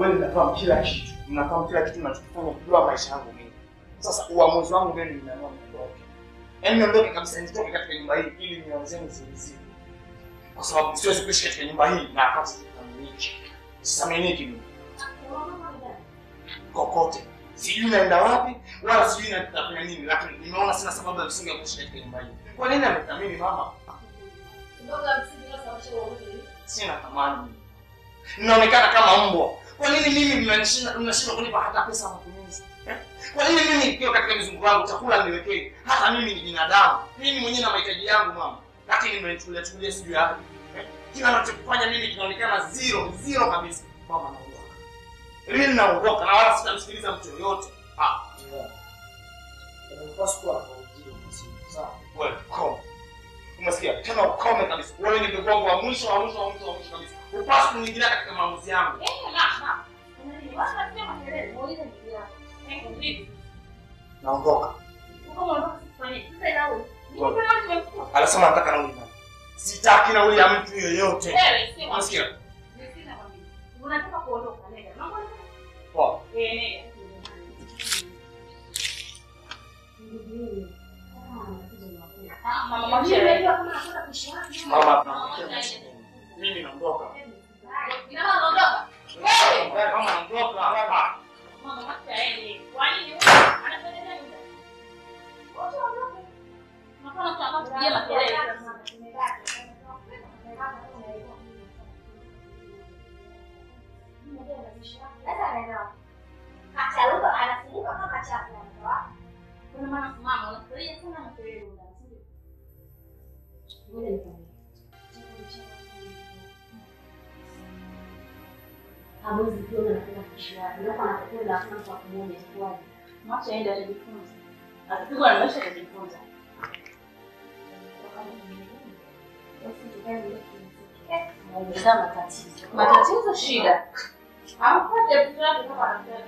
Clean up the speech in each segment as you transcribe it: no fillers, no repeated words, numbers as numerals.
kweli nafahamu kila kitu. Mnafahamu kila kitu ninachofanya kujua maisha yangu mimi. Sasa uamuzi wangu mimi ninaamua niondoke. Yaani niondoke kabisa nitoke katika nyumba hii ili nianze mzizi. Kwa sababu siwezi kuishi katika nyumba hii na kazi zikamiliki. Sisaminiki mimi. Kokote. Sijui naenda wapi wala sijui nitafanya nini, lakini nimeona sina sababu ya msingi ya kuishi katika nyumba hii. Kwa nini amethamini mama? Ndoga msingi na sababu ya wewe. Sina thamani. Ninaonekana kama mbwa. Kwa nini mimi mnashindwa kunipa hata pesa ya matumizi? Kwa nini mimi nikiwa katika mizunguko yangu chakula niwekee? Hata mimi ni binadamu. Mimi mwenyewe na mahitaji yangu mama. Lakini mnanichukulia sijui hapo. Kila ninachofanya mimi kinaonekana zero kabisa. Mama naondoka. Mimi naondoka na wala sitamsikiliza mtu yoyote. Unapaswa kuwa na ujio sawa. Wewe come. Umesikia? Tena ukome kabisa. Wewe ni ndugu wangu wa mwisho kabisa. Upaswa kuingilia katika maamuzi yangu. Na. Unaniwasa kusema kelele, muulize ndugu yako. Vipi? Naondoka. Uko unaondoka sifanye. Sasa nauli. Niko na nimekuwa. Anasema nataka nauli mama. Sitaki nauli ya mtu yoyote. Wewe sema. Unasikia? Nisina kwa mimi. Unataka kuondoka nenda. Mambo ni poa. Nenda. Mama, mimi naondoka. Ina maana naondoka. Wewe kama naondoka hapa. Mama mtaende. Kwa nini anafanya nini? Wote waondoke. Napana kama kupiga makelele. Sasa anaelewa. Acharuka anafunguka kama chafu anaelewa. Kuna maana mama unafurahia sana makelele ndani. Hawezi kuona anataka kushia. Ndio anapokwenda afanye kwa pamoja kwa. Mwacha aende atajifunza. Atapigwa na maisha atajifunza. Matatizo shida. Hampate mtu wake kama anataka.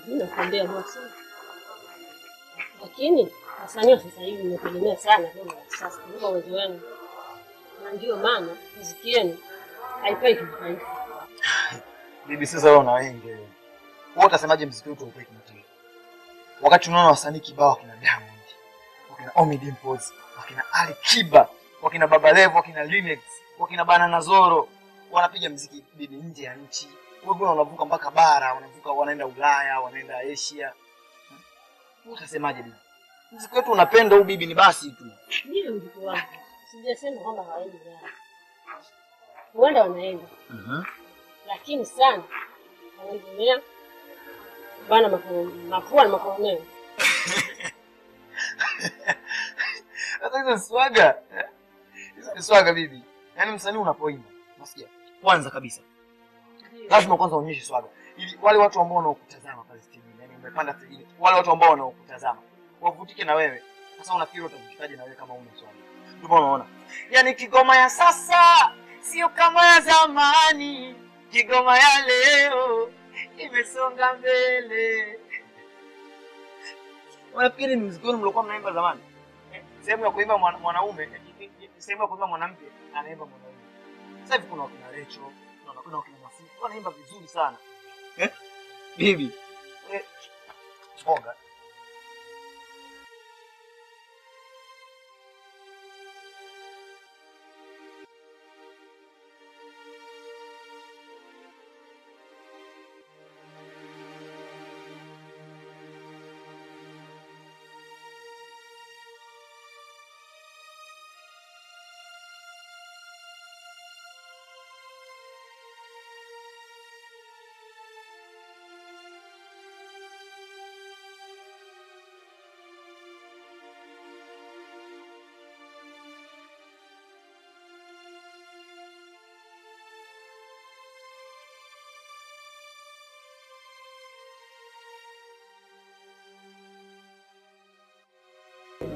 Nakwambia bosi. Lakini wasanii sasa hivi mnategemea sana ndio sasa kuliko uwezo wenu. Na ndio maana muziki wenu haifai kimataifa. Bibi sasa wewe una wengi. Wewe utasemaje muziki wetu upe kimataifa? Wakati tunaona wasanii kibao kina Diamond, wakina Ommy Dimpoz, wakina Ali Kiba, wakina Baba Levo, wakina Linex, wakina Banana Zoro wanapiga muziki bibi nje ya nchi. Wewe unavuka mpaka bara, wanaenda Ulaya, wanaenda Asia. Utasemaje bibi? Muziki wetu unapenda huu bibi ni basi tu. Ndio mjukuu wangu. Sijasema kwamba hawaendi Ulaya. Huenda wanaenda. Lakini sana wanaendelea bana mafua na makoromeo. Sasa hizo swaga. Hizo ni swaga bibi. Yaani msanii unapoimba, unasikia? Kwanza kabisa lazima kwanza uonyeshe swaga. Ili wale watu ambao wanaokutazama pale stage, yani umepanda stage, wale watu ambao wanaokutazama wavutike na wewe. Sasa unafikiri utavutikaje na wewe kama una swaga? Ndio unaona? Yaani Kigoma ya sasa sio kama ya zamani. Kigoma ya leo imesonga mbele. Unafikiri muziki wenu mlikuwa mnaimba zamani? Sehemu ya kuimba mwanaume, sehemu ya kuimba mwanamke anaimba mwanaume. Sasa hivi kuna wakina Recho, kuna wakina Masifu, wanaimba vizuri sana. Bibi. Bonga.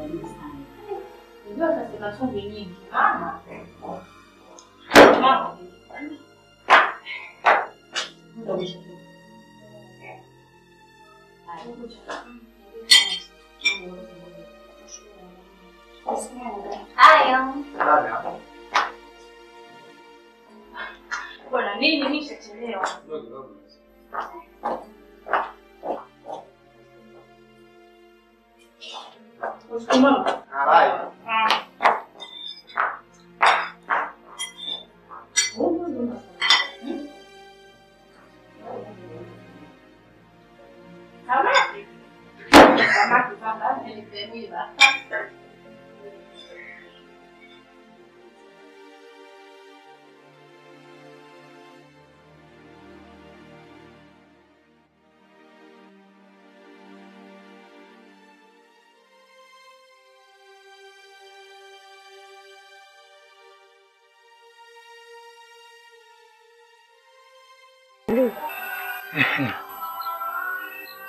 baridi sana. Ndio sasa chumvi nyingi. Mama. Mama. Ndio mwisho. Hayo. Bwana nini nishachelewa? Mama. Haya.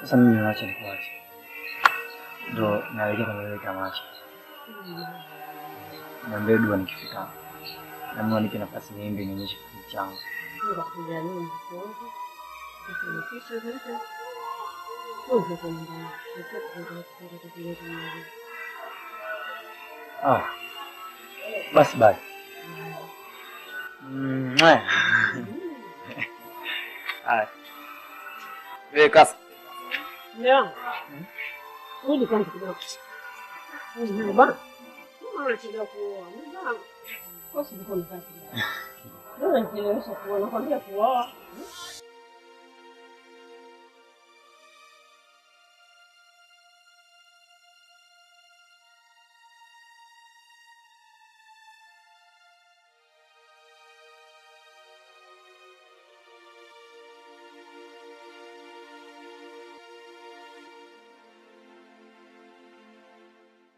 Sasa mimi naacha nikuache. Ndio naelekea kwenye ile tamasha. Na mbele nikifika. Na mimi niki nafasi niende nionyeshe kitu changu. Ndio kuja nini kwanza? Kisha hata. Basi bye. Wewe kasa. Ndio. Uli kwanza kidogo. Bwana. Mama anacheza kuoa. Mama. Kwa sababu ni kwanza. Ndio nielewesha kuoa, nakwambia kuoa.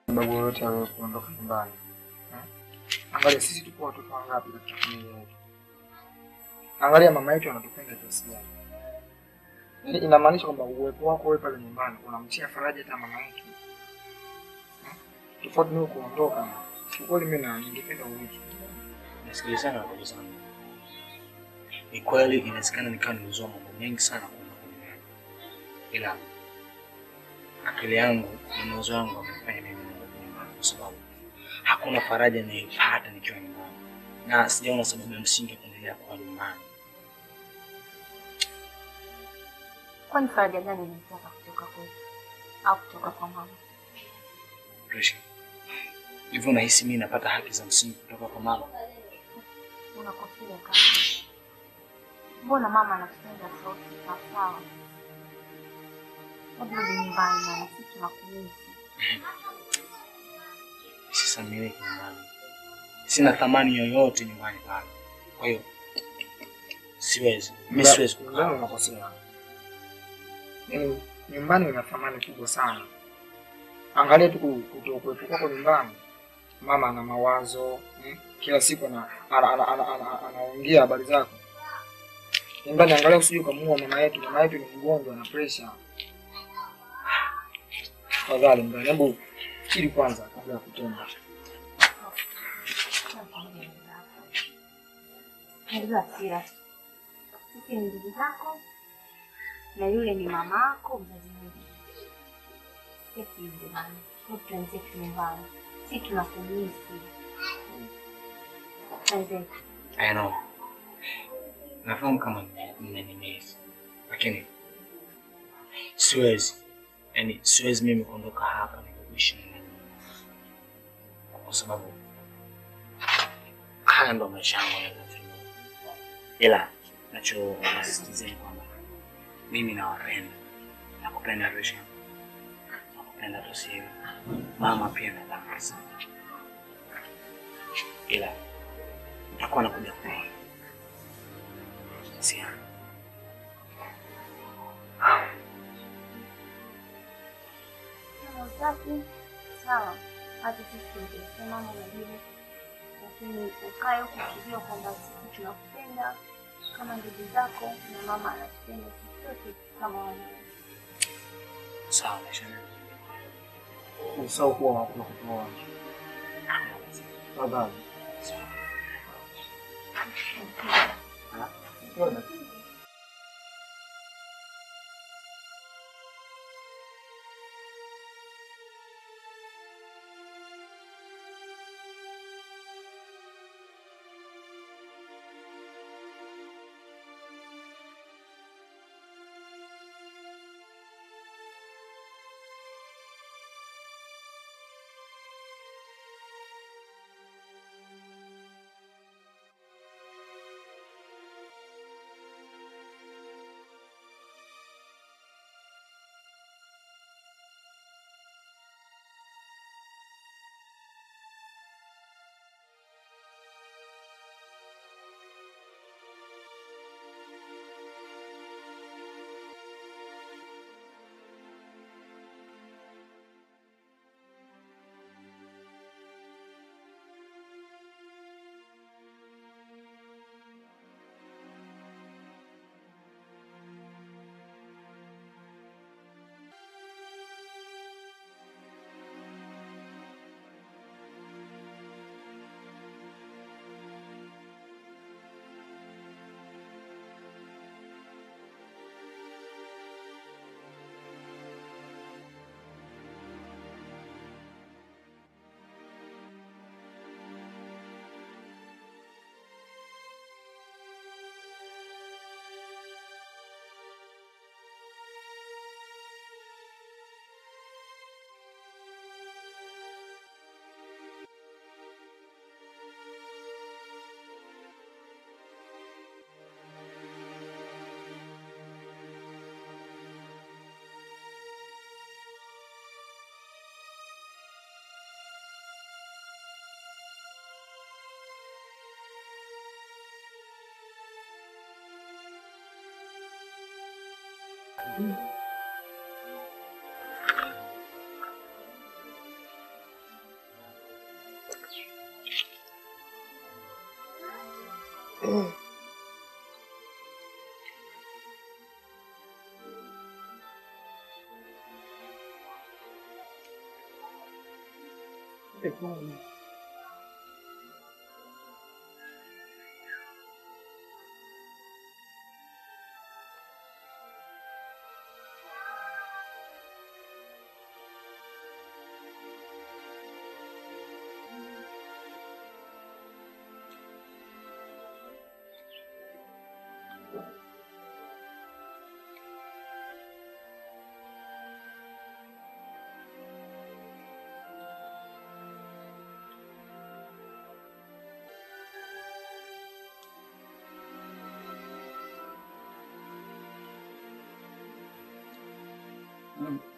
Sababu yote ya kuondoka nyumbani. Angalia sisi tuko watoto wangapi katika familia yetu. Angalia mama yetu anatupenda kiasi gani. Hili inamaanisha kwamba uwepo wako wewe pale nyumbani unamtia faraja hata mama yetu. Tofauti na kuondoka. Kwa mimi na ningependa urudi. Nasikiliza sana kwa sana. Ni kweli inawezekana nikawa nimezoea mambo mengi sana kwa mimi. Ila akili yangu na mawazo yangu yamefanya mimi kwa sababu hakuna faraja ninayopata nikiwa nyumbani. Na sijaona sababu ya msingi kuendelea kwa nyumbani. Kwani faraja gani unataka kutoka kwetu au kutoka kwa mama? Risha. Hivyo nahisi mimi napata haki za msingi kutoka kwa mama. Unakosea kaka. Mbona mama anatupenda sauti sawa? Hebu nyumbani na sisi tunakuuliza. Sasa mimi nyumbani. Sina thamani yoyote nyumbani pale. Kwa hiyo siwezi. Mimi siwezi kukaa. Unakosea. Nyumbani una thamani kubwa sana. Angalia tu kutokuwepo kwako nyumbani. Mama ana mawazo, kila siku anaongea habari zako. Nyumbani angalia usije kumuua mama yetu. Mama yetu ni mgonjwa na pressure. Tafadhali mbona hebu fikiri kwanza kabla ya kutenda. Ndio sira. Sisi ni ndugu zako na yule ni mamako mzazi wangu. Sisi ndio mama. Tuanze nyumbani. Sisi tunakumisi. I know. Nafahamu kama mmenimeza. Lakini siwezi. Yaani siwezi mimi kuondoka hapa na kuishi na mimi. Kwa sababu haya ndo maisha yangu. Ila nasisitiza kwamba mimi nawapenda. Nakupenda Risha. Nakupenda Tosia. Mama pia nataka sana. Ila nitakuwa nakuja kwa Tosia. Safi. Sawa. Hata sisi tunasema mama mwingine. Lakini ukae ukijua kwamba sisi tunakupenda kama ndugu zako na mama anatupenda sisi sote kama wana. Sawa, Risha. Usahau kuwa unakuja kutoa. Tafadhali.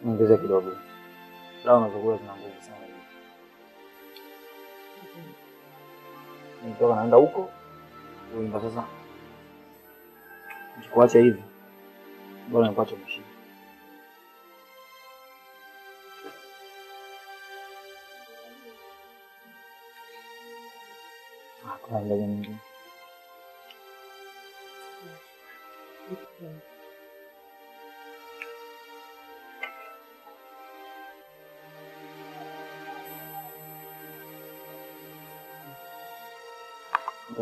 Ongeza kidogo. Dawa na chakula zina nguvu sana. Nitoka naenda huko. Uimba sasa. Nikikuacha hivi. Bora nipate mshindi. Kwa ndani nyingine.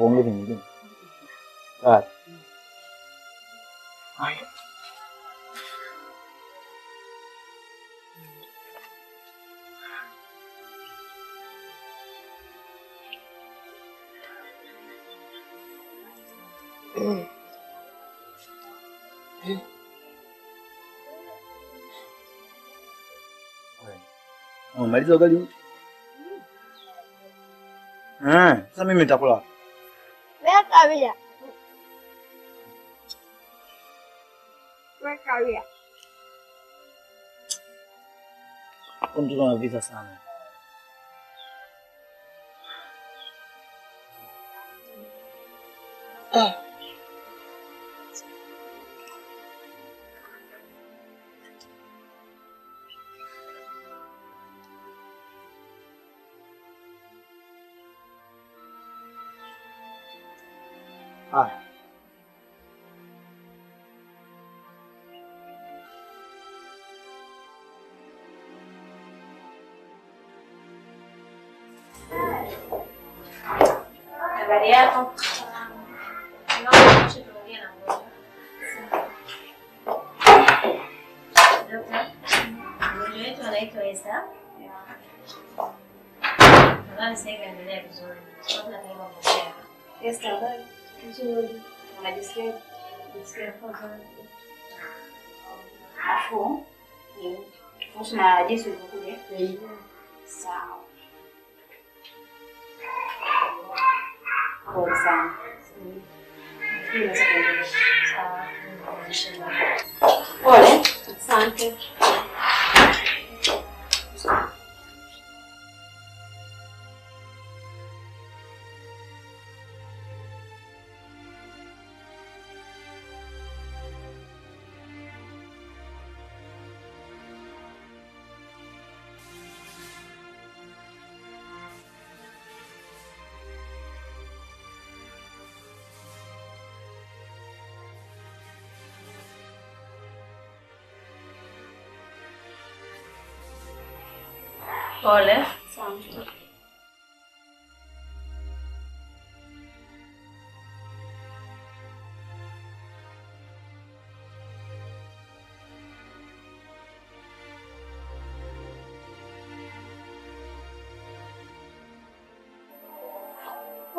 Ongeza nyingine. Ah. Haya. Umaliza ugali wote? Sasa mimi nitakula. Weka wia. Mtoto ana visa sana. Habari yako? Naomba tuongee na mgonjwa. Daktari, mgonjwa wetu anaitwa Esther. Nadhani sasa hivi anaendelea vizuri. Tunataka kumpokea. Esther, habari? Vizuri. Unajisikia? Najisikia poa. Afu, kuhusu na jinsi ulivyokuja. Sawa. Pole sana. Sawa. Pole. Asante. Pole. Asante.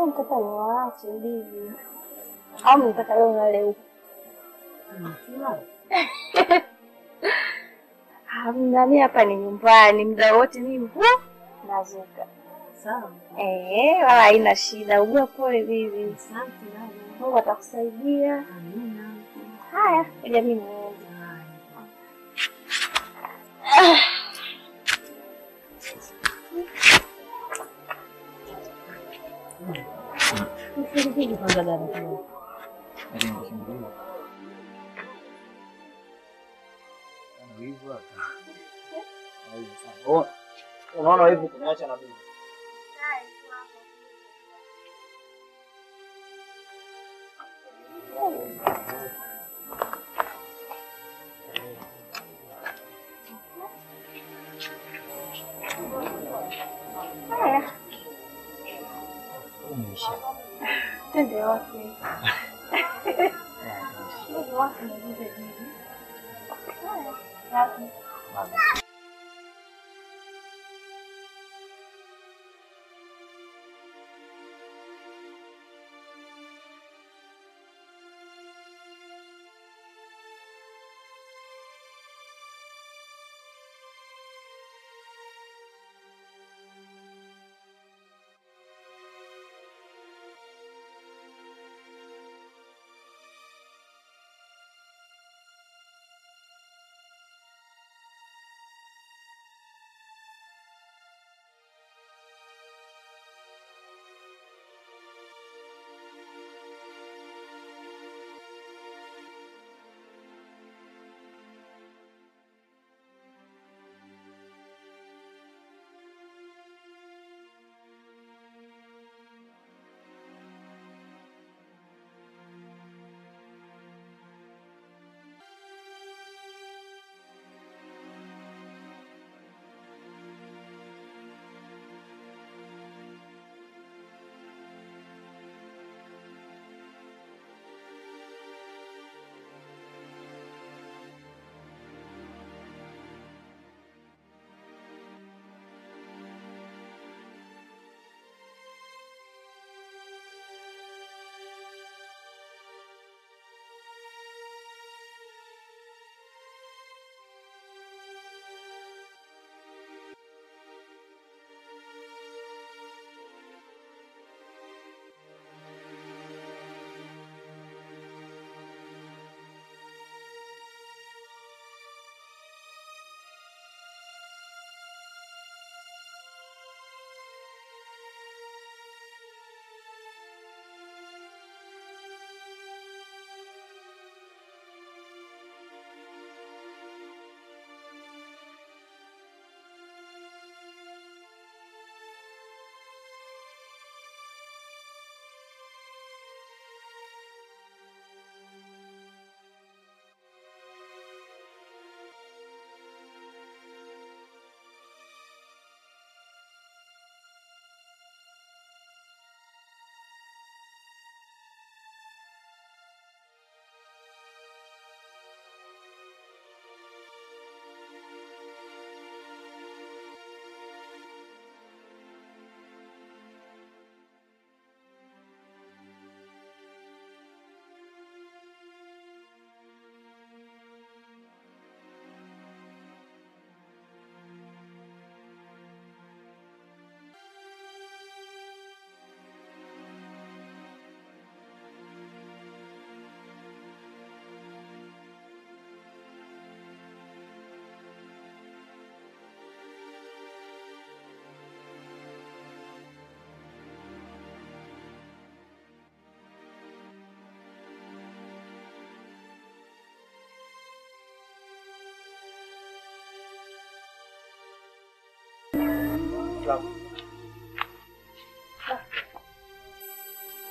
Nataka niwaache bibi. Au mtaka leo na leo? Mimi hapa ni nyumbani, muda wote mimi nazuka. Sawa. Wala haina shida. Ugua pole bibi. Asante dada. Mungu atakusaidia. Amina. Haya, ngoja mimi niende. Usifikiri kwanza dada. Unaona hivi kuniacha na mimi. Tende wote. Ndio watu wanajiza hivi. Haya.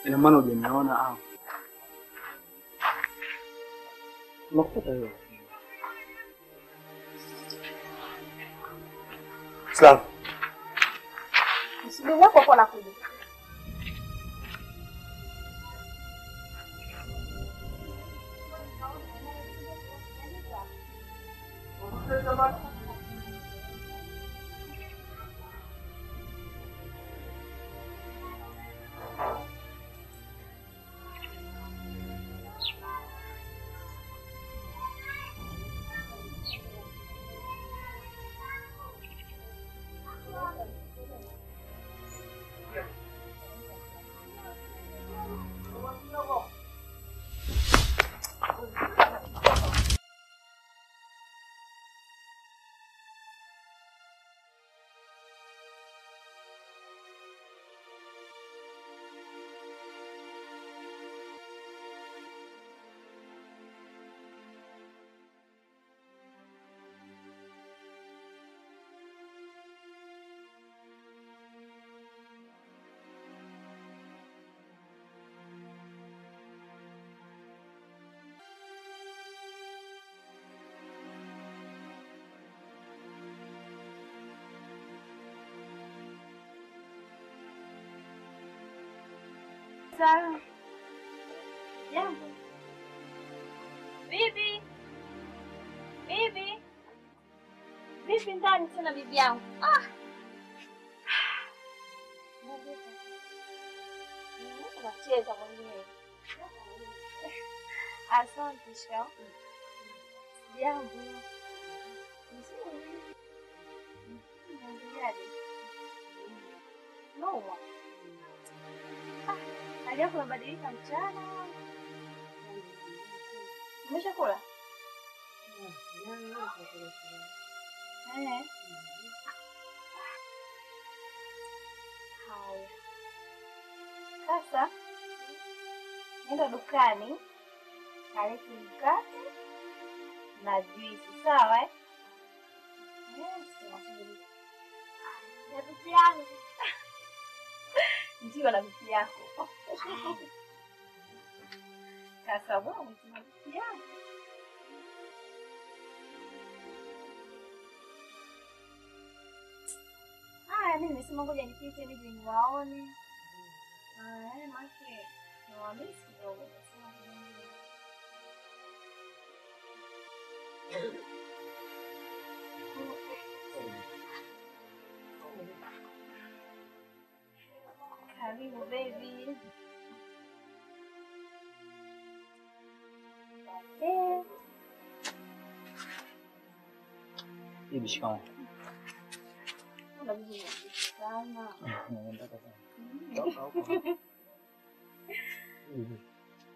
Ina maana hujaniona au? Unakuta hiyo. Sawa. Subiri hapo hapo nakuja. Sawa. Jambo. Bibi. Bibi. Bibi ndani tena bibi yangu. Nacheza mwenyewe. Asante shika. Jambo. No. Hali yako inabadilika mchana. Umeshakula? Haya. Sasa nenda dukani kalete mkate na juisi, sawa eh? Ya bibi yangu. Ndio na bibi yako. Sasa wewe ni bibi yangu. Mimi nimesema ngoja nipite nije niwaone. Maki. Niwaambie kidogo. Karibu baby. Bibi shikamoo. Una bibi sana. Nataka sana.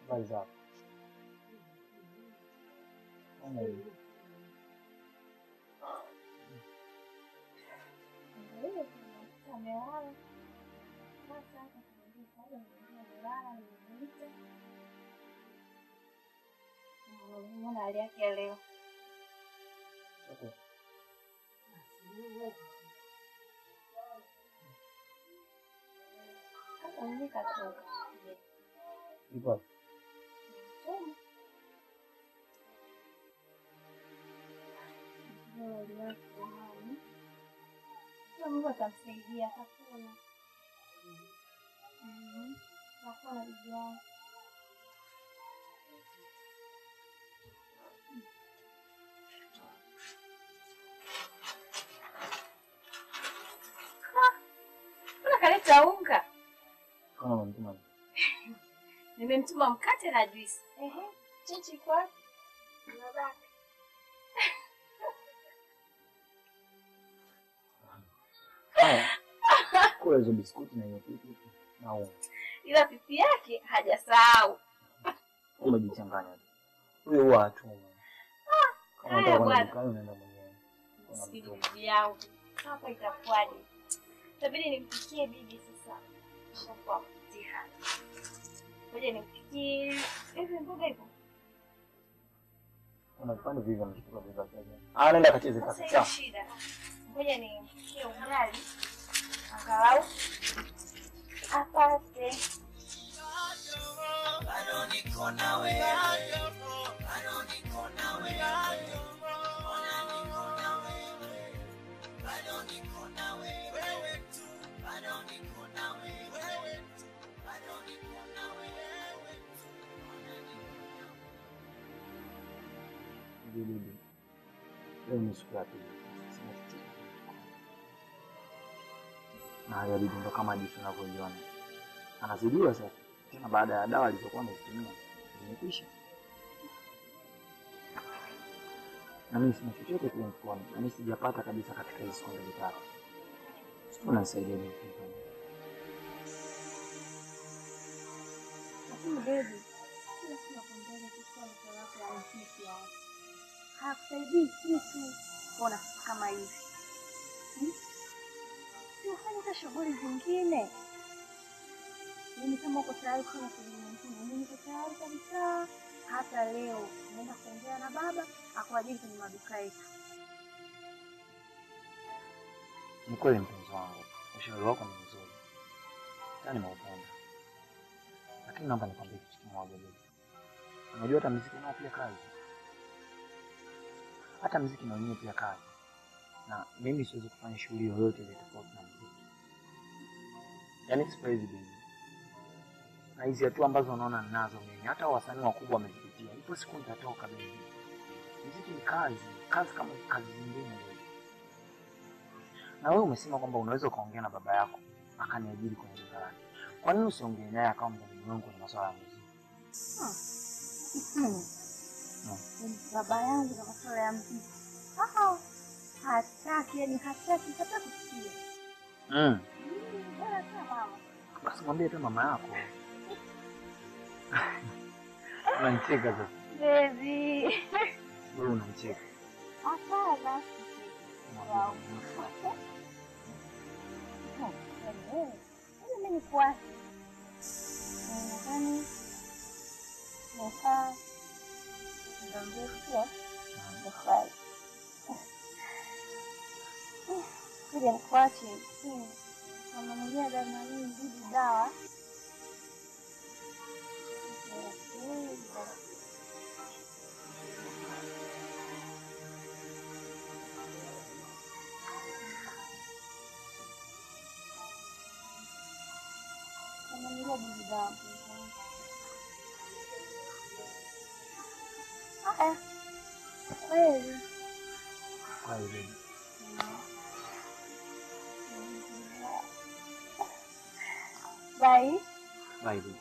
Habari zako? Amelala. Mbona hali yake leo? Okay. Katoka. Ipo. Mungu atamsaidia hakuna. Hakuna bibi yangu. Kaleta unga. Kama mtuma. Nimemtuma mkate na juisi. Chichi kwa unabaki. Kula hizo biskuti na hiyo pipi na unga. Ila pipi yake hajasahau. Umejichanganya. Huyo huwa atuma. Kama unataka kwenda dukani unaenda mwenyewe. Sikili bibi yangu. Hapa itakuwaje? Itabidi nimpikie bibi sasa. Shakuwa mtihani. Ngoja nimpikie hivi mboga hivyo. Unapanda vivyo mchukua vivyo kaje. Nenda kacheze Sasa shida. Ngoja nimpikie ugali. Kalau asante. Bado niko nawe. Bado niko nawe. Ona niko nawe. Bado niko nawe. Wewe tu. Bado niko nawe. Wewe tu. Bado niko nawe. Wewe tu. Ona niko nawe. Bibi. Leo ni siku ya pili. Na hali ya bibi ndo kama jinsi unavyoiona. Anazidiwa sasa. Tena baada ya dawa alizokuwa amezitumia zimekwisha. Na mimi sina chochote kile mfukoni. Na mimi sijapata kabisa katika hizo siku mbili tatu. Sio unanisaidia mimi. Lakini baby, kila siku nakwambia kuchukua mtoto wako wa mfiki hapa. Hakusaidii kitu kuona kama hivi. Unafanya hata shughuli zingine. Mimi kama uko tayari kufanya shughuli nyingine, mimi niko tayari kabisa. Hata leo naenda kuongea na baba akuajiri kwenye maduka yetu. Ni kweli mpenzi wangu, ushauri wako ni mzuri. Tena nimeupenda. Lakini naomba nikwambie kitu kimoja bibi. Unajua hata muziki nao pia kazi. Hata muziki na wenyewe pia kazi. Na mimi siwezi kufanya shughuli yoyote ile tofauti na muziki. Yaani siwezi bibi. Na hizi hatua ambazo unaona ninazo mimi, hata wasanii wakubwa wamezipitia. Ipo siku nitatoka bibi. Muziki ni kazi, kazi kama kazi zingine. Na wewe umesema kwamba unaweza kaongea na baba yako akaniajiri kwenye duka lake. Kwa nini usiongee naye kama mdhamini wangu kwenye masuala ya muziki? Baba yangu na masuala ya muziki. Hataki, yani hataki hata kusikia. Bora sana mama. Basi mwambie tu mama yako. Unanicheka sasa. Baby. Wewe unanicheka. Hapana. Mimi kwa nadhani nafaa ndio nafaa. Kuja nikuache. Mama mwenyewe ndio ananijibu dawa. Kweli. Kweli. Bye. Bye baby.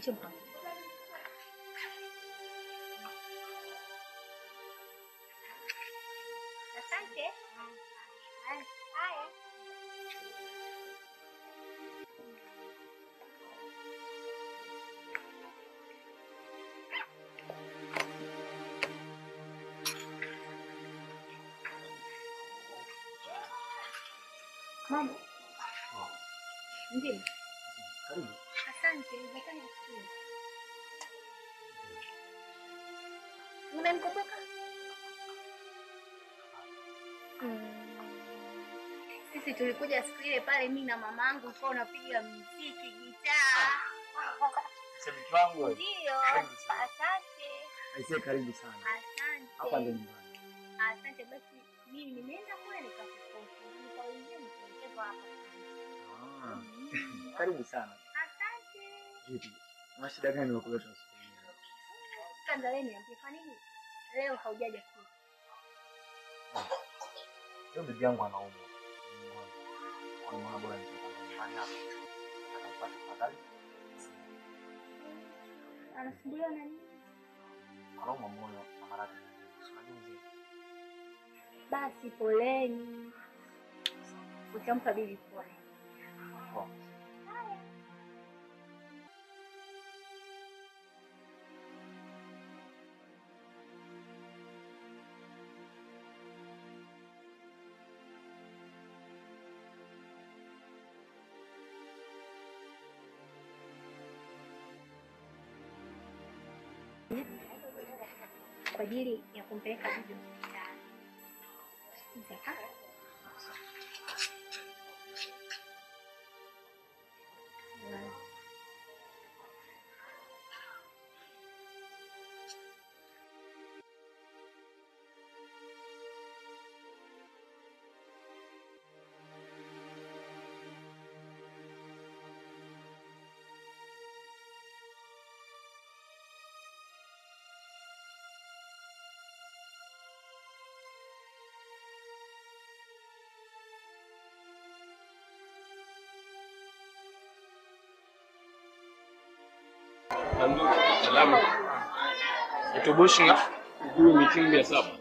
Coba. Asante. Haya. Mama. Ndio. Karibu. Asante, nataka kusikia. Unanikumbuka? Sisi tulikuja siku ile pale mimi na mamangu tulikuwa tunapiga muziki gitaa. Shabiki wangu wewe. Ndio. Asante. Aisee, karibu sana. Asante. Hapa ndo nyumbani. Asante basi mimi nimeenda kule nikakukosa. Nikaingia nikaenda hapa. Karibu sana. Asante. Vipi? Una shida gani unakuleta hospitali? Kwanza leo niambie kwa nini leo haujaja kule? Leo bibi yangu anaumwa. Kwa maana bora nitapata nyumbani hapa. Atakapata fadhali. Anasumbuliwa na nini? Anaumwa moyo na maradhi. Unajua Basi poleni. Utampa bibi pole. Kwa ajili ya kumpeleka bibi hospitali. Ndugu, salama. Itoboshi nga ujue meeting ya saba.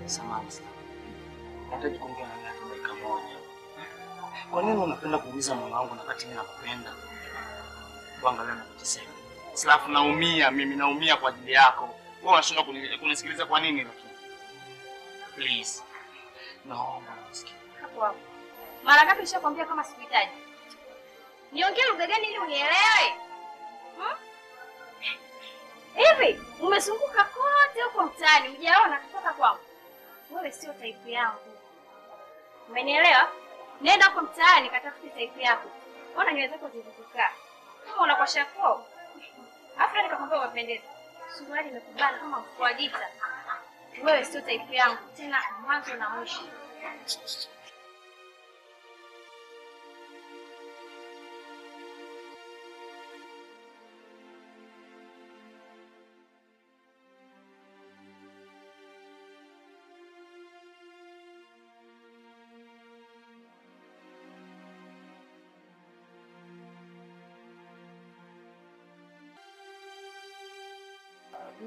Samahani sana. Nataka kuongea na wewe dakika moja. Kwa nini unapenda kuuliza moyo wangu wakati mimi nakupenda? Kuangalia na kujisema. Slafu naumia, mimi naumia kwa ajili yako. Wewe unashindwa kunisikiliza kwa nini lakini? Please. Naomba unisikilize. Hapo hapo. Mara ngapi nishakwambia kama sikuhitaji? Niongee lugha gani ili unielewe? Hivi, umezunguka kote huko mtaani, hujaona kutoka kwangu. Wewe sio type yangu. Umenielewa? Nenda huko mtaani katafute type yako. Ona nywele zako zilizokaa. Kama unakosha kwa. Afra nikakwambia umependeza. Suruali imekubana kama mfuko wa gita. Wewe sio type yangu, tena mwanzo na mwisho.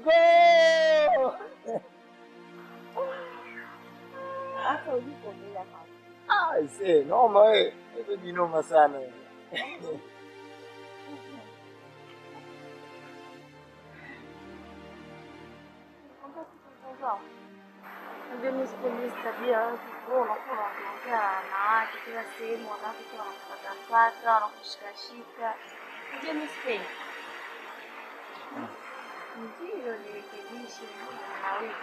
Go! Hata ulipo bila hapa. Noma wewe. Hizo jinoma sana wewe. Ndio mimi tabia watu kuona unaongea na watu kila sehemu wanapokuwa wanapata wanakushikashika. Ndio mimi sipendi. Ndio nirekebishe na wewe.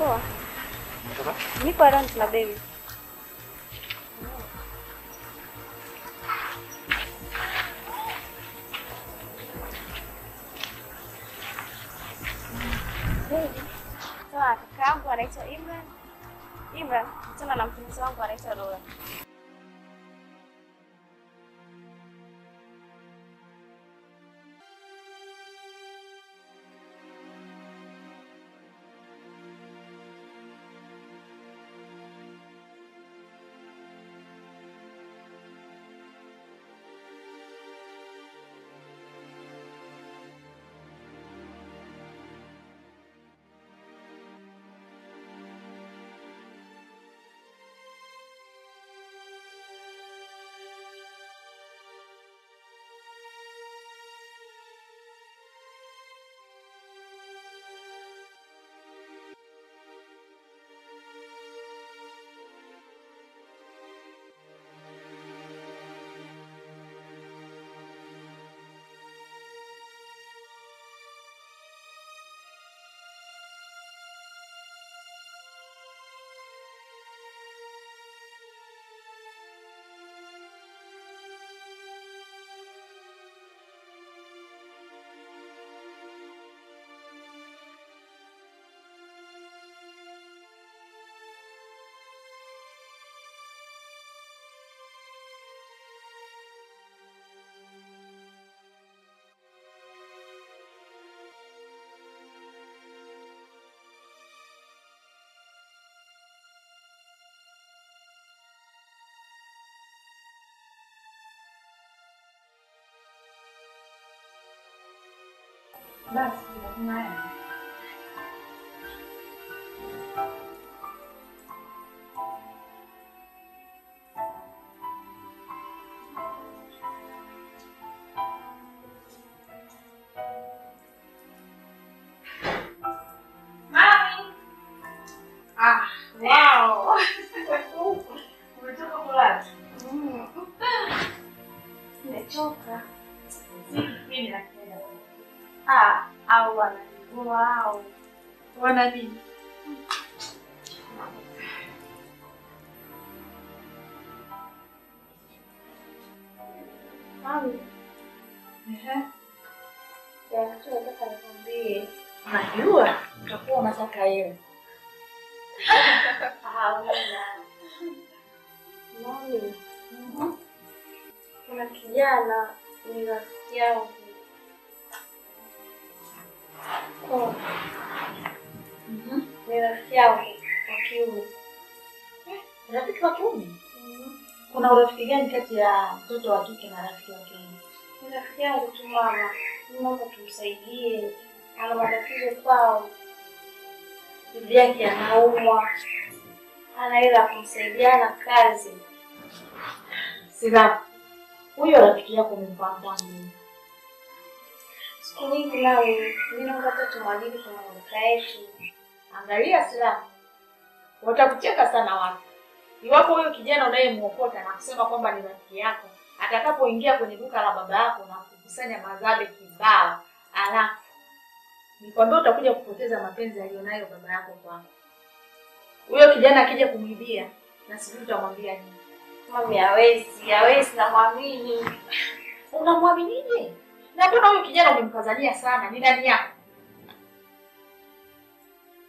Poa. Unatoka? Niko around na baby. Sawa, kakaangu anaitwa Imran. Imran, tena na mtumishi wangu anaitwa Lola. Basi, tunaenda. Mami! Ah, wow! Umetoka kulala? Nimechoka. Mimi nakupenda. Au wana. Wow. Wana nini? Mami, Ehe. ya kitu nataka nikwambie. Najua utakuwa unataka hiyo. Mami, kuna kijana ni rafiki yangu. Ni rafiki yangu wa kiume. Rafiki wa kiume? Kuna urafiki gani kati ya mtoto wa kike na rafiki wa kiume? Ni rafiki yangu tu mama. Naomba tumsaidie. Ana matatizo kwao. Bibi yake anaumwa. Ana hela ya kumsaidiana kazi. Sila. Huyo rafiki yako umemfahamu tangu lini? Siku nyingi mami, mimi naomba hata tumwajiri kwa maduka yetu. Angalia Sila. Watakucheka sana watu. Iwapo huyo kijana unayemuokota na kusema kwamba ni rafiki yako, atakapoingia kwenye duka la baba yako na kukusanya mazabe kibao, alafu nikwambia utakuja kupoteza mapenzi aliyonayo baba yako kwako. Huyo kijana akija kumwibia, na sijui utamwambia nini. Mami hawezi namwamini. Unamwaminije? Na mbona huyo kijana umemkazania sana? Ni nani yako?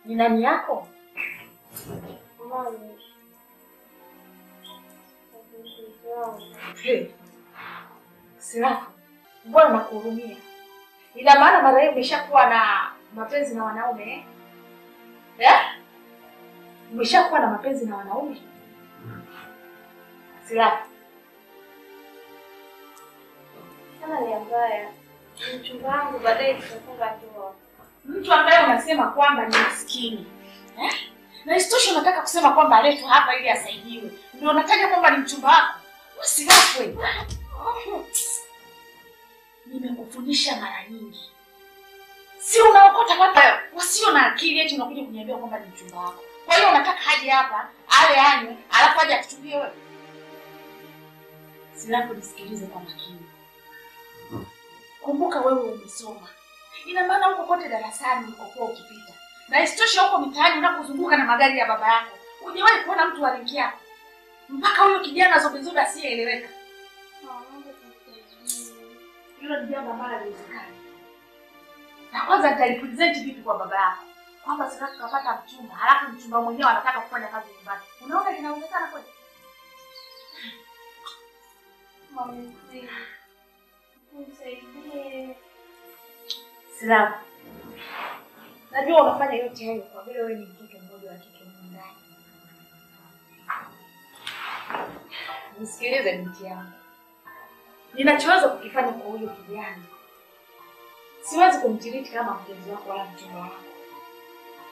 Ni nani yako? Mami. Hey. Sila. Mbona nakuhurumia? Ina maana mara hiyo umeshakuwa na mapenzi na wanaume? Umeshakuwa na mapenzi na wanaume? Sila. Kama ni mbaya. Mchumba wangu baadaye tutafunga ndoa. Mtu ambaye unasema kwamba ni maskini. Na isitoshe unataka kusema kwamba aletwe hapa ili asaidiwe. Ndio unataja kwamba ni mchumba wako. Usilafwe. Nimekufundisha mara nyingi. Si unaokota watu wasio na akili eti unakuja kuniambia kwamba ni mchumba wako. Kwa hiyo unataka haje hapa, ale anywe, alafu aje akuchumbie wewe. Silafu nisikilize kwa makini. Kumbuka wewe umesoma. Ina maana huko kote darasani ulikokuwa ukipita, Na isitoshe huko mitaani unapozunguka na magari ya baba yako, hujawahi kuona mtu wa rangi yako. Mpaka huyo kijana zobe asiyeeleweka. Hilo ni jambo ambalo haliwezekani. Na kwanza nitalipresent vipi kwa baba yako? Kwamba sasa tukapata mchumba, halafu mchumba mwenyewe anataka kufanya kazi nyumbani. Unaona linawezekana kweli? Mami, unisaidie. Salamu. Najua unafanya yote hayo kwa vile wewe ni mtoto mmoja wa kike ndani. Nisikilize binti yangu. Ninachoweza kukifanya kwa huyo kijana, siwezi kumtiriti kama mpenzi wako wala mchumba wako.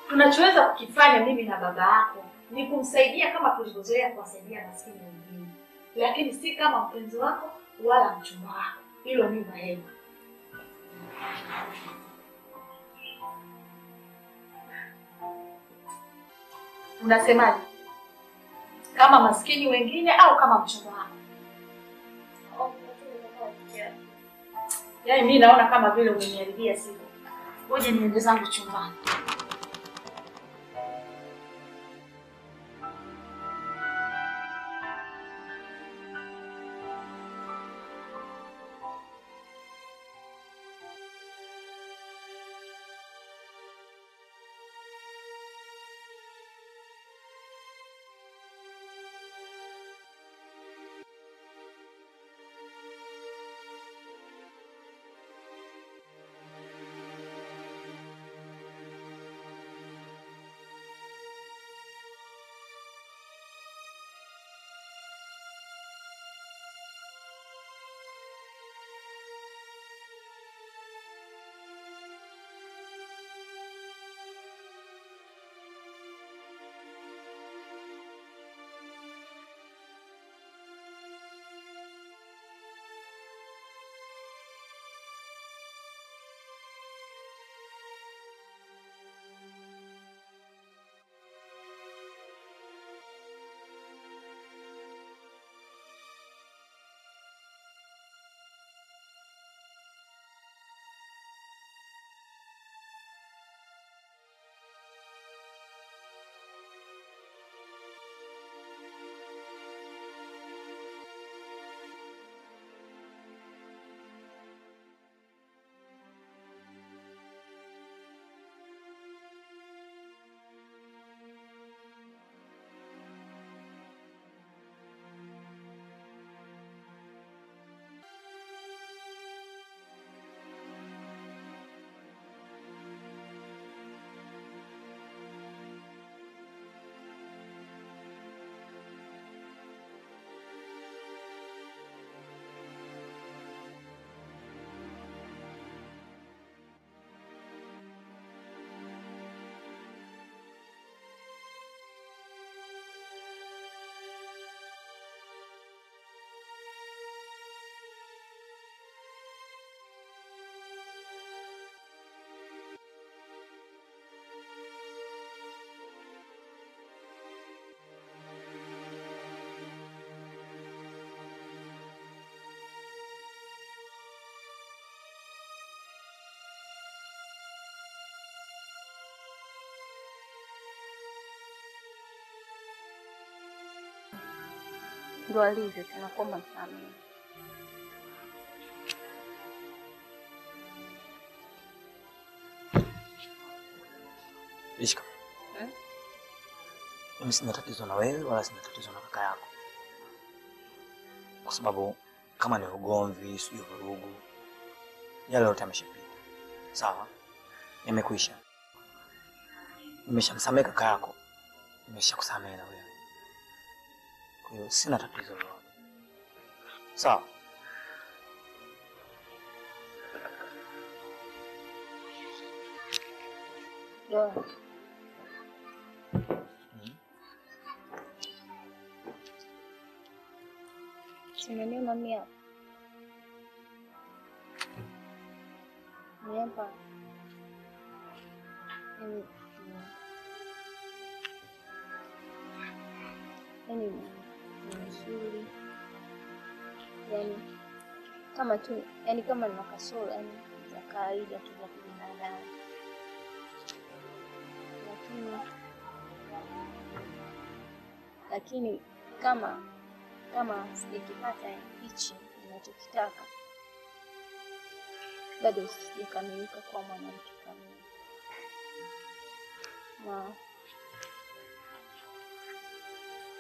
Tunachoweza kukifanya mimi na baba yako ni kumsaidia kama tulivyozoea kuwasaidia maskini wengine, lakini si kama mpenzi wako wala mchumba wako. Hilo ni mahema. Unasemaje? Kama maskini wengine au kama mchumba wako? Yaani mimi naona kama vile umeniharibia siku. Ngoja niende zangu chumbani. Ndo alivyo, tunakuomba msamehe. Ishka. Mimi sina tatizo na wewe wala sina tatizo na kaka yako. Kwa sababu kama ni ugomvi, sio vurugu, yale yote yameshapita. Sawa? Yamekwisha. Nimeshamsamehe kaka yako. Nimeshakusamehe na wewe. Kwa hiyo sina tatizo lolote. Sawa? Ndio. Simamia mami hapa. Niapa. Yaani nzuri. Yaani kama tu, yaani kama nina kasoro, yaani za kawaida tu za binadamu. lakini kama sijakipata hichi ninachokitaka, bado sijakamilika kwa mwanamke kamili. Na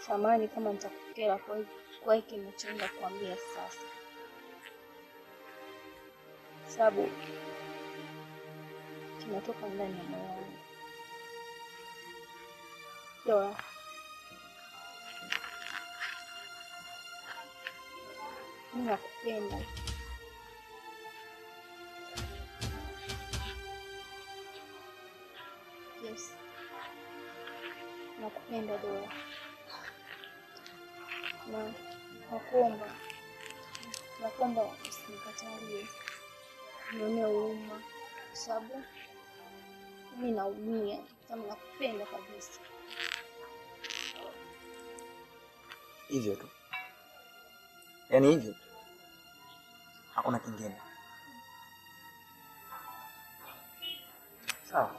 samahani kama nitakukera kwa hiki ninachoenda kuambia sasa, sababu kinatoka ndani ya moyo wangu. Dora, mimi nakupenda. Yes, nakupenda Dora, na nakuomba usinikatalie, nione huruma, kwa sababu mimi naumia, kama nakupenda kabisa. Hivyo tu. Yaani hivyo tu. Hakuna kingine. Sawa.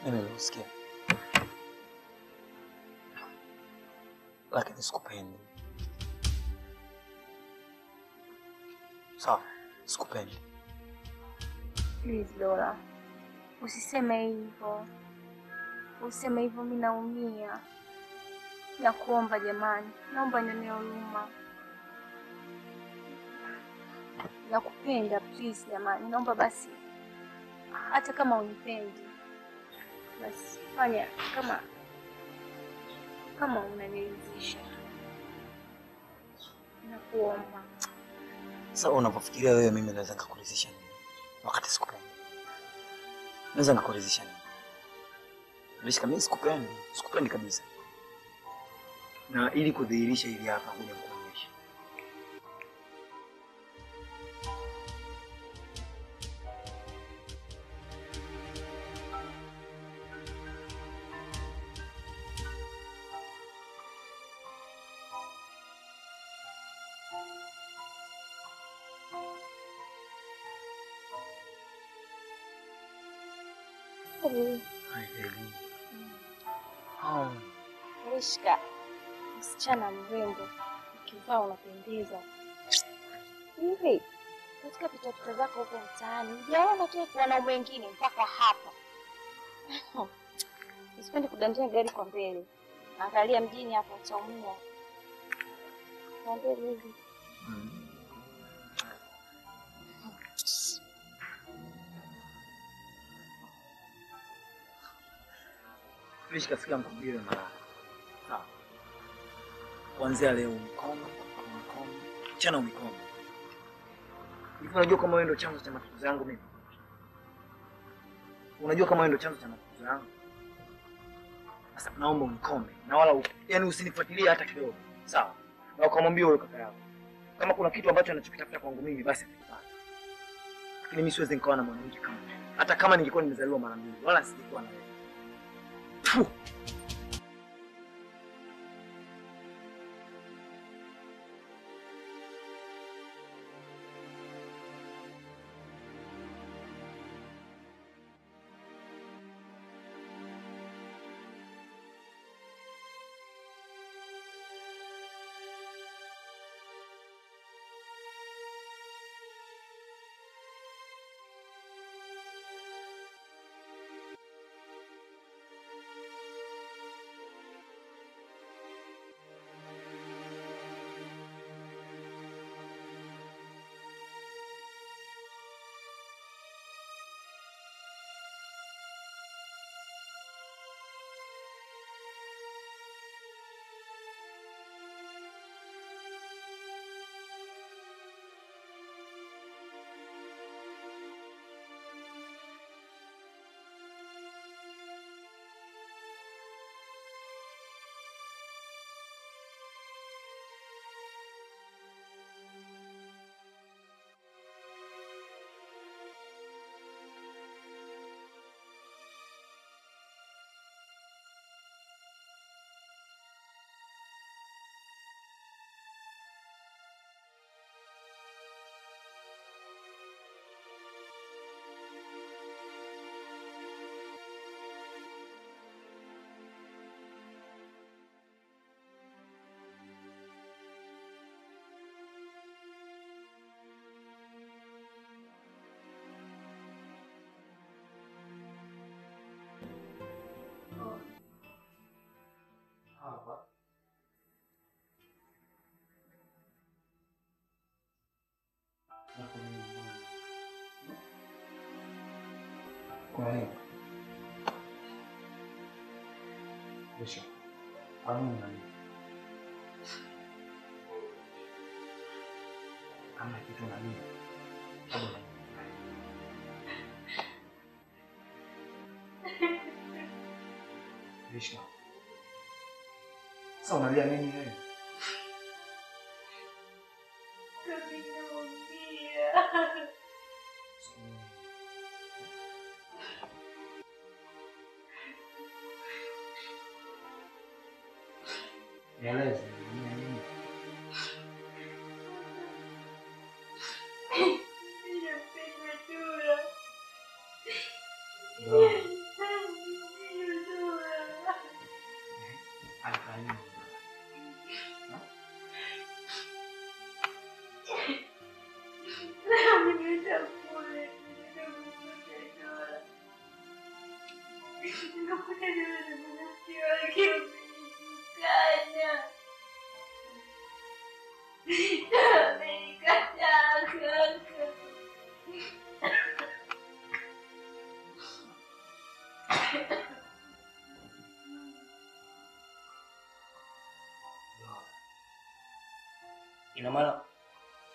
Mimi nimesikia. Lakini sikupendi. Sawa, sikupendi. Please Dora, usiseme hivyo. Usiseme hivyo, mimi naumia. Nakuomba jamani, naomba nione huruma. Nakupenda please jamani, naomba basi, hata kama unipendi, basi fanya kama unaniridhisha. Nakuomba. Sasa unapofikiria wewe mimi naweza kukuridhisha nini? Wakati sikupendi. Naweza kukuridhisha nini? Lishika mimi sikupendi kabisa. Na ili kudhihirisha ili hapa kuja kukuonyesha. Hi baby. Rishka, msichana mrembo, ukivaa unapendeza. Hivi, katika picha zako huko mtaani, hujaona tu wanaume wengine mpaka hapa. Usipendi kudandia gari kwa mbele. Angalia mjini hapo utaumia. Naambia hivi. Rishka, sikia mkumbile mara. Sawa. Kuanzia leo mkono, chana umikono. Hivi unajua kama wewe ndio chanzo cha matatizo yangu mimi? Unajua kama wewe ndio chanzo cha matatizo yangu? Sasa naomba unikome na wala yani usinifuatilie hata kidogo. Sawa? Na ukamwambia wewe kaka yako. Kama kuna kitu ambacho anachokitafuta kwangu mimi basi atakipata. Lakini mimi siwezi nikawa na mwanamke kama wewe. Hata kama ningekuwa nimezaliwa mara mbili wala singekuwa na wewe. Puh. Hapa. Kwa nini? Kesho. Kwa nini unani? Kama kitu nani? Vishma. Sasa unalia nini wewe? Nieleze ni nini? Ina maana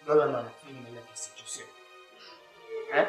Lola ndo anafanya ile kesi hicho sio? Eh?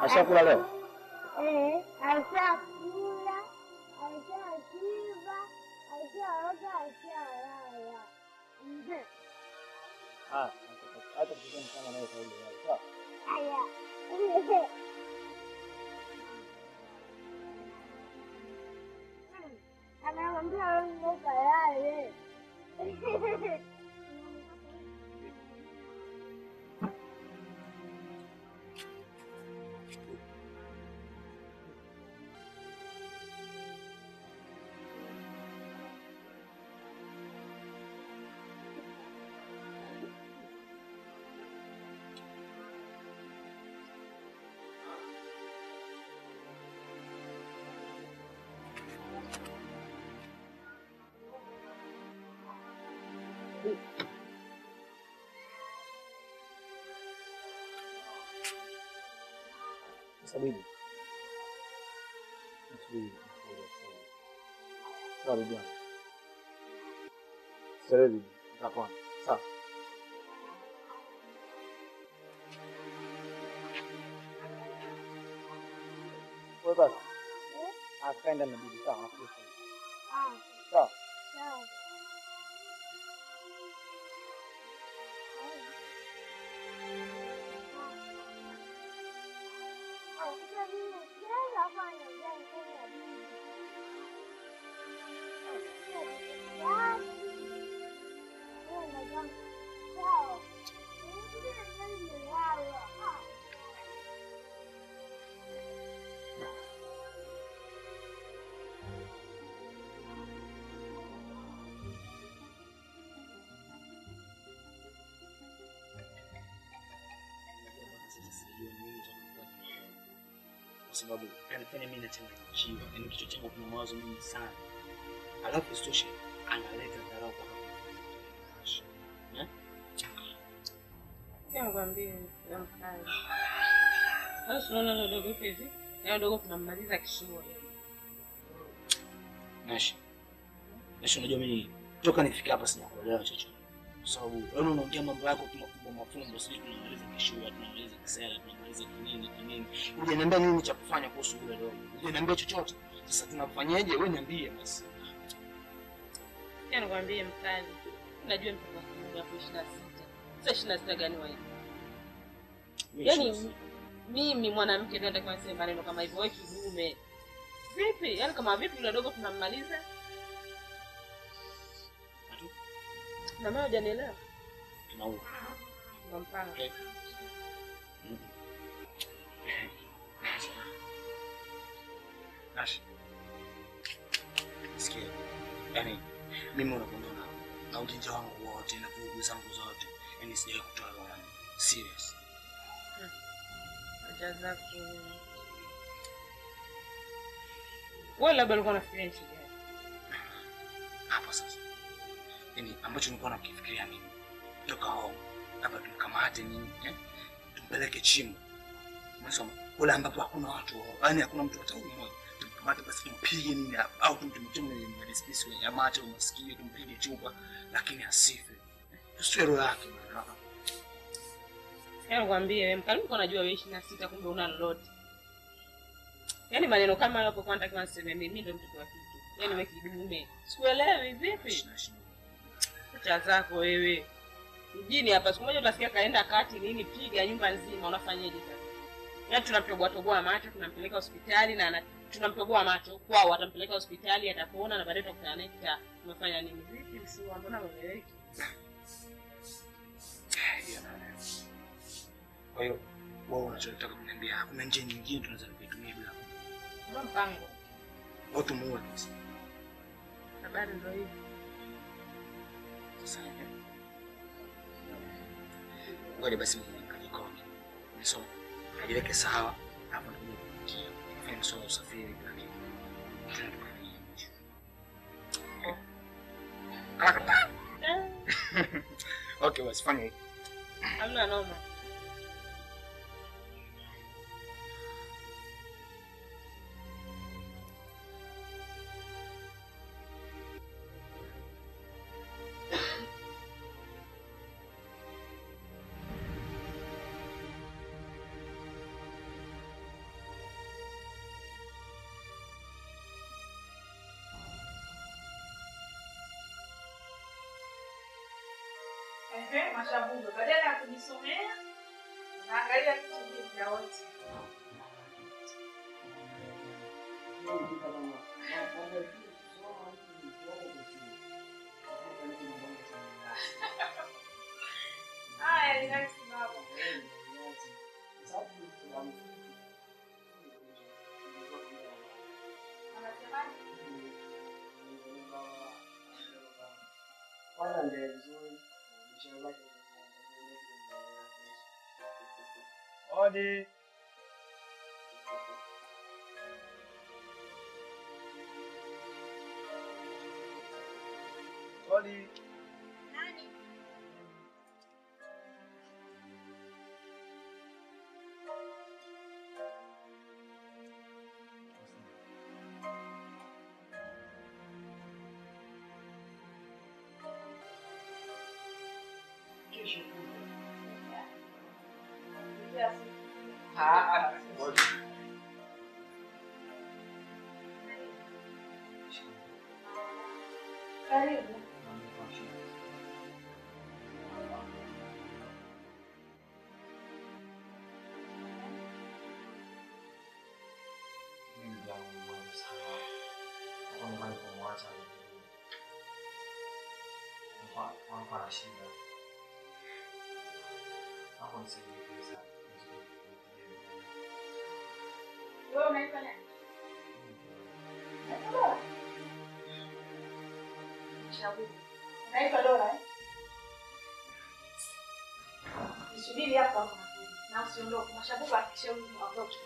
Ashakula leo? Ashakula, ashashiba, ashaoga, ashalala. Hata kujua mchana nayo kwa ile yao. Sawa? Aya. Anamwambia wewe kalale. Sabibi. Sawa bibi. Sawa bibi. Sawa. Sawa. Wewe basi. Akaenda na bibi sawa. Sawa. Sawa. Wow. kwa sababu anafanya mimi nachanganyikiwa, yaani kichwa changu kina mawazo mengi sana. Alafu isitoshe analeta dharau kwa Niambie na mkazi. Sasa unaona leo dogo hivi? Leo dogo tunamaliza kishua. Nashi, unajua mimi toka nifika hapa sijakuelewa chochote. Kwa sababu wewe unaongea mambo yako kwa mafumbo, sisi tunamaliza kishua, tunamaliza kisela, tunamaliza kinini. Unaniambia nini cha kufanya kuhusu yule dogo? Unaniambia chochote. Sasa tunafanyaje? Wewe niambie basi. Nikwambie mkazi. Unajua mtoto wako 26. Sasa 26 gani wewe? Yaani mimi mwanamke ndio nataka niseme maneno kama hivyo, wewe kidume. Vipi? Yaani kama vipi yule dogo tunammaliza? Na mimi hujanielewa. Tunaua. Tunampanga. Okay. Nash. Sikia. Yaani mimi unakuona na ujinja wangu wote na vugu zangu zote. Yaani sijawahi kutoa roho. Serious. Ajaza ku. Wewe labda ulikuwa unafikiria nini gani? Hapa sasa. Yaani ambacho nilikuwa nakifikiria mimi. Toka home. Labda tumkamate nini, tumpeleke chimo. Unasoma kule ambapo hakuna watu, yaani hakuna mtu hata mmoja. Tumkamate basi tumpige nini au tumtumtume na dispisi kwenye macho umsikie tumpige chupa lakini asife. Tusiwe roho yake bwana. Nikwambie wewe mkali uko unajua wewe 26 kumbe una lolote. Yaani maneno kama hayo hapo kwanza kama niseme mimi ndio mtoto wa kike. Yaani wewe kidume. Sikuelewi vipi? Acha zako wewe. Mjini hapa siku moja utasikia kaenda kati nini piga nyumba nzima unafanyaje sasa? Yaani tunamtoboa macho tunampeleka hospitali na tunamtoboa macho kwao watampeleka hospitali atapona na baadaye tutakutana naye kita umefanya nini? Vipi msio mbona unaeleweki? Kwa hiyo wao wanachotaka kuniambia hakuna njia nyingine tunaweza kuitumia bila mpango. Watu muone sasa. Habari ndio hivi. Sasa ngoja basi nikajikoni. So, najiweke sawa hapo ndio kuingia. Kufanya masuala ya usafiri na nini. Tunakufanyia hicho. Okay, basi fanya hivi. Hamna noma. Mashabuga badala ya kujisomea naangalia kitu vya wote. Haya, relax baba. Anasemaje? Kwanza ndio vizuri. Odi. Odi. Nani? Karibu. Wewe unaitwa nani? Unaitwa Dora, Nisubiri hapa na usiondoke. Mashabuka akishauri aondoke.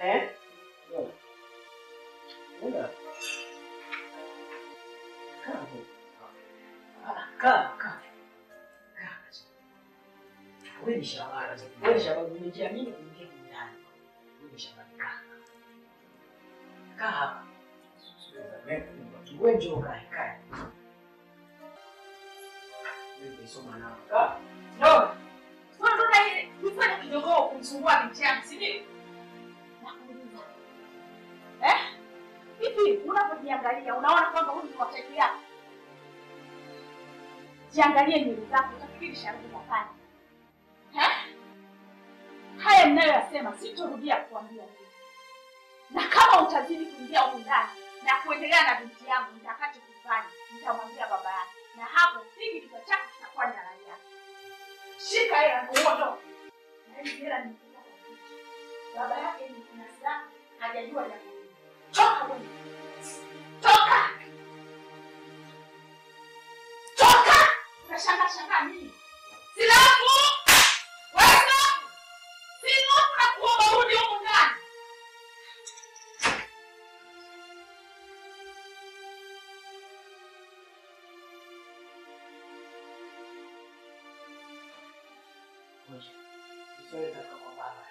Nenda. Kaa. Wewe ni shabara. Wewe ni shabara, umejiamini kuingia ndani. Wewe ni shabara. Kaa. Wewe njoo kaa. Wewe soma nao. Kaa. No. Wewe ndo ile nifanye kidogo kumsumbua binti yangu, si ndio? Nakuuliza. Hivi unapojiangalia unaona kwamba huyu ni kwa type yako? Jiangalie nywele zako, utafikiri sharubu hapana. Haya ninayoyasema sitorudia kuambia wewe. Na kama utazidi kuingia huko ndani na kuendelea na binti yangu, nitakachokifanya nitamwambia baba yake. Na hapo hiki kitu chako kitakuwa ni halali yake. Shika hela muondo. Na hii hela ni kwa binti. Baba yake ni kinasa, hajajua jambo hili. Toka bwana. Toka. Unashanga nini? Silafu! Wewe! Silafu na kuomba urudi huko ndani. Wewe sasa kwa baba.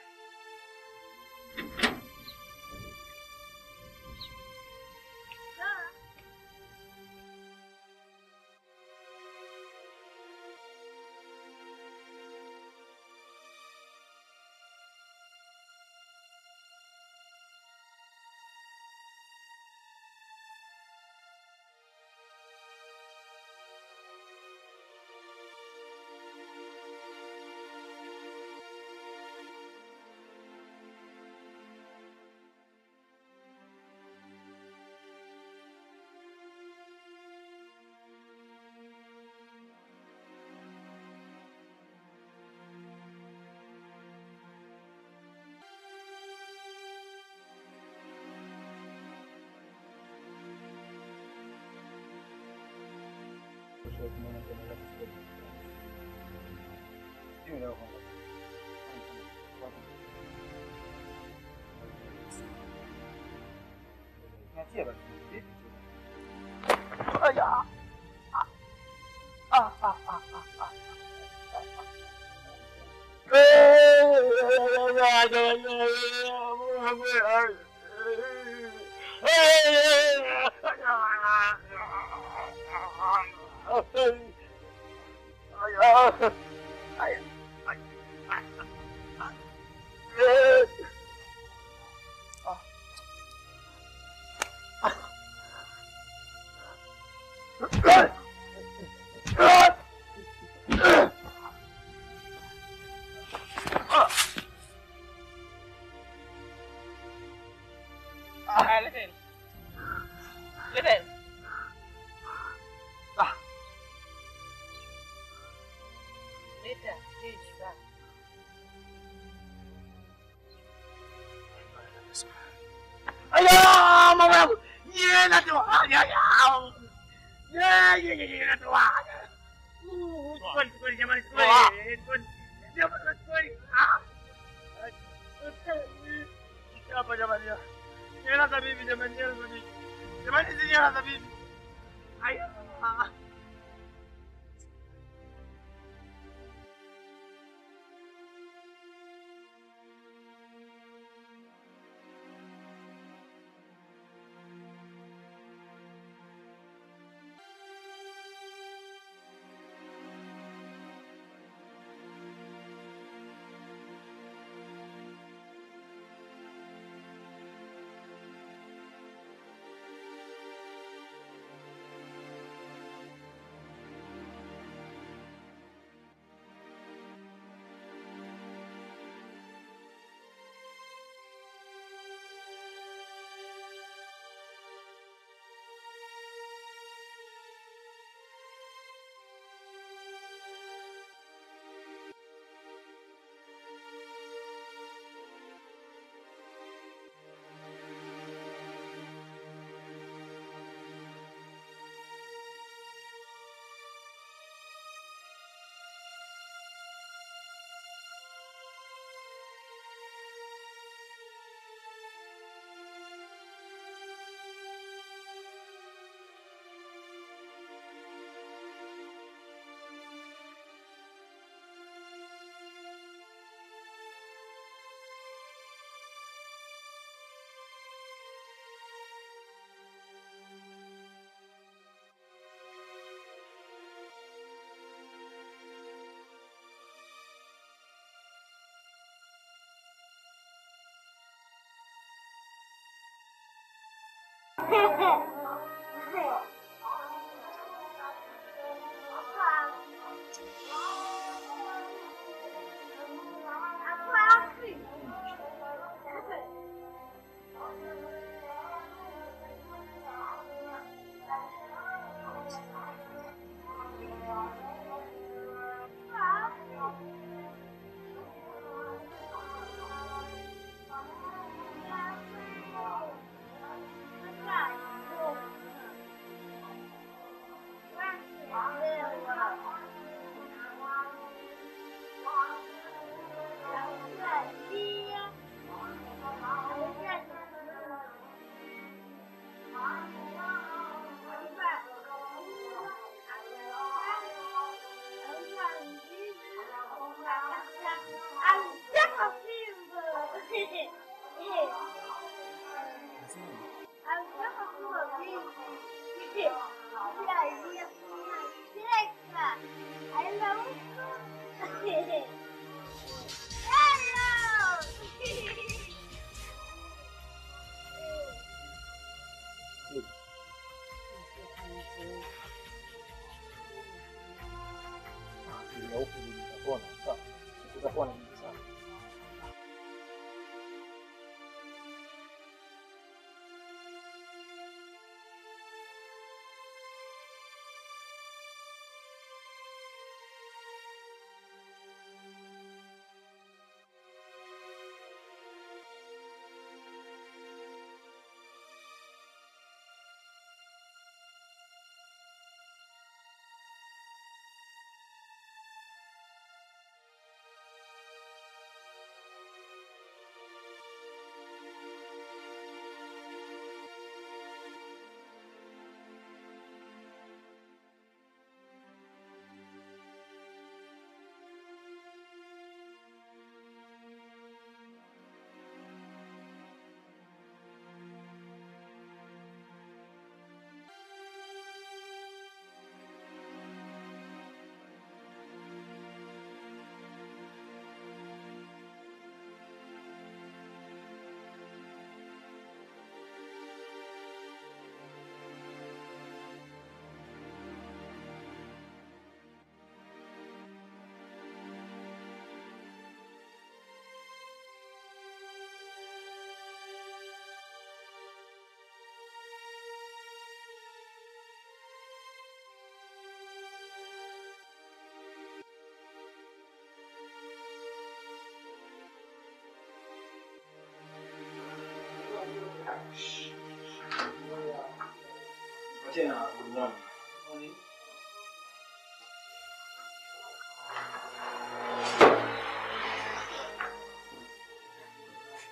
Tena unaona.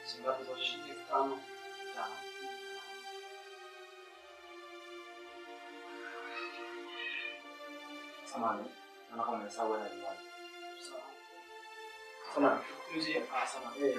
Singapi za shilingi 5,000. Samahani, naona kama nimesahau na diwani. Sawa. Samahani, tuuzie samahani.